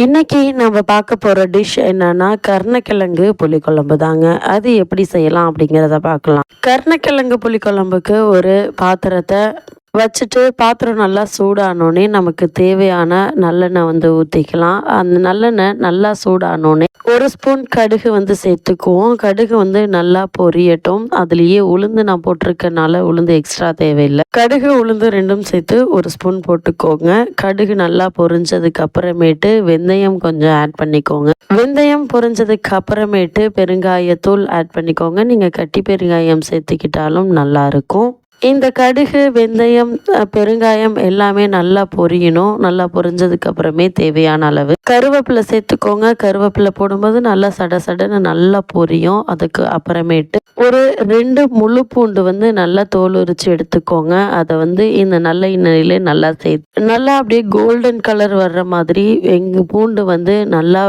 இன்னைக்கு நம்ம பார்க்க போகிற டிஷ் என்னன்னா கருணக்கிழங்கு புளிக்குழம்பு தாங்க. அது எப்படி செய்யலாம் அப்படிங்கிறத பார்க்கலாம். கருணக்கிழங்கு புளிக்குழம்புக்கு ஒரு பாத்திரத்தை வச்சுட்டு பாத்திரம் நல்லா சூடானோடனே நமக்கு தேவையான நல்லெண்ணெய் ஊற்றிக்கலாம். அந்த நல்லெண்ணெய் நல்லா சூடானோடனே ஒரு ஸ்பூன் கடுகு சேர்த்துக்குவோம். கடுகு நல்லா பொரியட்டும். அதுலேயே உளுந்து நான் போட்டிருக்கனால உளுந்து எக்ஸ்ட்ரா தேவையில்லை. கடுகு உளுந்து ரெண்டும் சேர்த்து ஒரு ஸ்பூன் போட்டுக்கோங்க. கடுகு நல்லா பொரிஞ்சதுக்கு அப்புறமேட்டு வெந்தயம் கொஞ்சம் ஆட் பண்ணிக்கோங்க. வெந்தயம் பொரிஞ்சதுக்கு அப்புறமேட்டு பெருங்காயத்தூள் ஆட் பண்ணிக்கோங்க. நீங்கள் கட்டி பெருங்காயம் சேர்த்துக்கிட்டாலும் நல்லா இருக்கும். இந்த கடுகு வெந்தயம் பெருங்காயம் எல்லாமே நல்லா பொரியணும். நல்லா பொரிஞ்சதுக்கு அப்புறமே தேவையான அளவு கருவேப்பிலை சேர்த்துக்கோங்க. கருவேப்பிலை போடும்போது நல்லா சடன்னு நல்லா பொரியும். அதுக்கு அப்புறமேட்டு ஒரு 2 முழு பூண்டு நல்லா தோல் உரிச்சு எடுத்துக்கோங்க. அதை இந்த நல்ல எண்ணெயிலே நல்லா சேர்த்து நல்லா அப்படியே கோல்டன் கலர் வர்ற மாதிரி பூண்டு நல்லா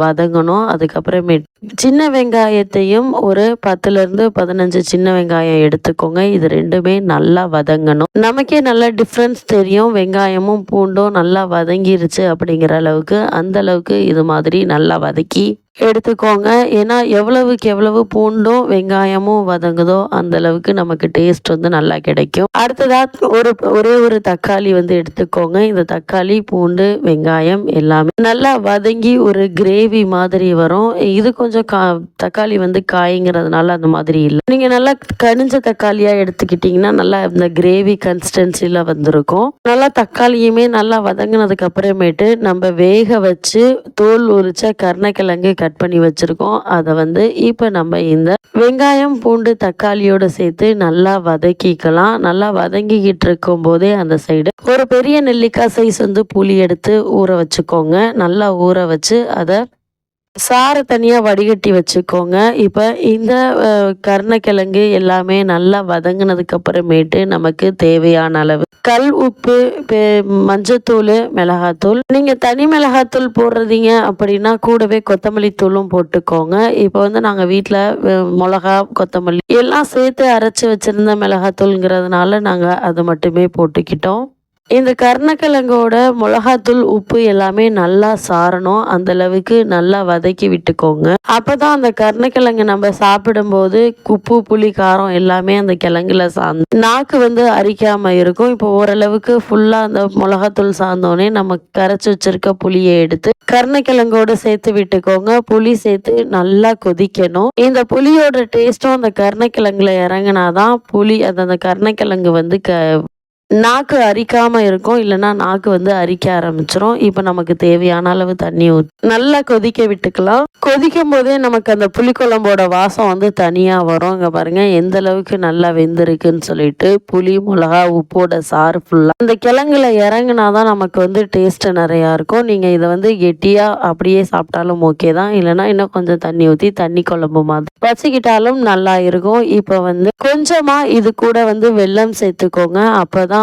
வதங்கணும். அதுக்கப்புறமேட்டு சின்ன வெங்காயத்தையும் ஒரு 10 to 15 சின்ன வெங்காயம் எடுத்துக்கோங்க. இது ரெண்டுமே நல்லா வதங்கணும். நமக்கே நல்லா டிஃப்ரென்ஸ் தெரியும். வெங்காயமும் பூண்டும் நல்லா வதங்கிருச்சு அப்படிங்கிற அளவுக்கு அந்த அளவுக்கு இது மாதிரி நல்லா வதக்கி எடுத்துக்கோங்க. ஏன்னா எவ்வளவுக்கு எவ்வளவு பூண்டும் வெங்காயமும் வதங்குதோ அந்த அளவுக்கு நமக்கு டேஸ்ட் நல்லா கிடைக்கும். அடுத்ததா ஒரே ஒரு தக்காளி எடுத்துக்கோங்க. இந்த தக்காளி பூண்டு வெங்காயம் எல்லாமே நல்லா வதங்கி ஒரு கிரேவி மாதிரி வரும். இது கொஞ்சம் தக்காளி காய்ங்கிறதுனால அந்த மாதிரி இல்லை. நீங்க நல்லா கனிஞ்ச தக்காளியா எடுத்துக்கிட்டீங்கன்னா நல்லா இந்த கிரேவி கன்சிஸ்டன்சில வந்திருக்கும். நல்லா தக்காளியுமே நல்லா வதங்கினதுக்கு அப்புறமேட்டு நம்ம வேக வச்சு தோல் உரிச்ச கருணக்கிழங்கு கட் பண்ணி வச்சிருக்கோம். அதை இப்போ நம்ம இந்த வெங்காயம் பூண்டு தக்காளியோட சேர்த்து நல்லா வதக்கிக்கலாம். நல்லா வதங்கிக்கிட்டு இருக்கும் போதே அந்த சைடு ஒரு பெரிய நெல்லிக்காய் சைஸ் புளி எடுத்து ஊற வச்சுக்கோங்க. நல்லா ஊற வச்சு அதை சாறு தனியாக வடிகட்டி வச்சுக்கோங்க. இப்போ இந்த கருணக்கிழங்கு எல்லாமே நல்லா வதங்கினதுக்கு அப்புறமேட்டு நமக்கு தேவையான அளவு கல் உப்பு மஞ்சத்தூள் மிளகாத்தூள். நீங்கள் தனி மிளகாத்தூள் போடுறதீங்க அப்படின்னா கூடவே கொத்தமல்லி தூளும் போட்டுக்கோங்க. இப்போ நாங்கள் வீட்டில் மிளகா கொத்தமல்லி எல்லாம் சேர்த்து அரைச்சி வச்சுருந்த மிளகாத்தூளுங்கிறதுனால நாங்கள் அது மட்டுமே போட்டுக்கிட்டோம். இந்த கருணக்கிழங்கோட மிளகாத்தூள் உப்பு எல்லாமே நல்லா சாரணும். அந்த அளவுக்கு நல்லா வதக்கி விட்டுக்கோங்க. அப்பதான் அந்த கருணக்கிழங்கு நம்ம சாப்பிடும்போது உப்பு புளி காரம் எல்லாமே அந்த கிழங்குல சார்ந்து நாக்கு அரிக்காம இருக்கும். இப்போ ஓரளவுக்கு ஃபுல்லா அந்த மிளகாத்தூள் சார்ந்தோடனே நம்ம கரைச்சி வச்சிருக்க புளியை எடுத்து கருணக்கிழங்கோட சேர்த்து விட்டுக்கோங்க. புளி சேர்த்து நல்லா கொதிக்கணும். இந்த புளியோட டேஸ்டும் அந்த கருணக்கிழங்குல இறங்கினாதான் புளி அந்த கருணக்கிழங்கு நாக்கு அரிக்காம இருக்கும். இல்லைன்னா நாக்கு அரிக்க ஆரம்பிச்சிரும். இப்போ நமக்கு தேவையான அளவு தண்ணி ஊற்றி நல்லா கொதிக்க விட்டுக்கலாம். கொதிக்கும் போதே நமக்கு அந்த புளிக்குழம்போட வாசம் தனியா வரும். இங்க பாருங்க எந்த அளவுக்கு நல்லா வெந்திருக்குன்னு சொல்லிட்டு புளி மிளகா உப்போட சாறு ஃபுல்லா அந்த கிழங்குல இறங்குனாதான் நமக்கு டேஸ்ட் நிறையா இருக்கும். நீங்க இதை கெட்டியா அப்படியே சாப்பிட்டாலும் ஓகே தான். இல்லைன்னா இன்னும் கொஞ்சம் தண்ணி ஊற்றி தண்ணி குழம்பு மாதிரி வச்சுக்கிட்டாலும் நல்லா இருக்கும். இப்போ கொஞ்சமா இது கூட வெல்லம் சேர்த்துக்கோங்க. அப்பதான்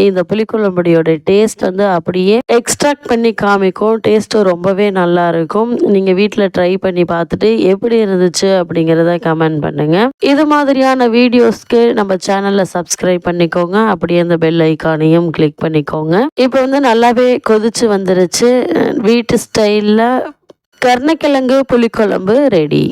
இந்த புளிக்குழம்புடைய டேஸ்ட் அப்படியே எக்ஸ்ட்ராக்ட் பண்ணி காமிக்கும். டேஸ்ட் ரொம்பவே நல்லா இருக்கும். நீங்க வீட்டில் ட்ரை பண்ணி பார்த்துட்டு எப்படி இருந்துச்சு அப்படிங்கிறத கமெண்ட் பண்ணுங்க. இது மாதிரியான வீடியோஸ்க்கு நம்ம சேனல்ல சப்ஸ்கிரைப் பண்ணிக்கோங்க. அப்படியே அந்த பெல் ஐக்கானையும் கிளிக் பண்ணிக்கோங்க. இப்போ நல்லாவே கொதிச்சு வந்துருச்சு. வீட்டு ஸ்டைல்ல கருணக்கிழங்கு புளிக்குழம்பு ரெடி.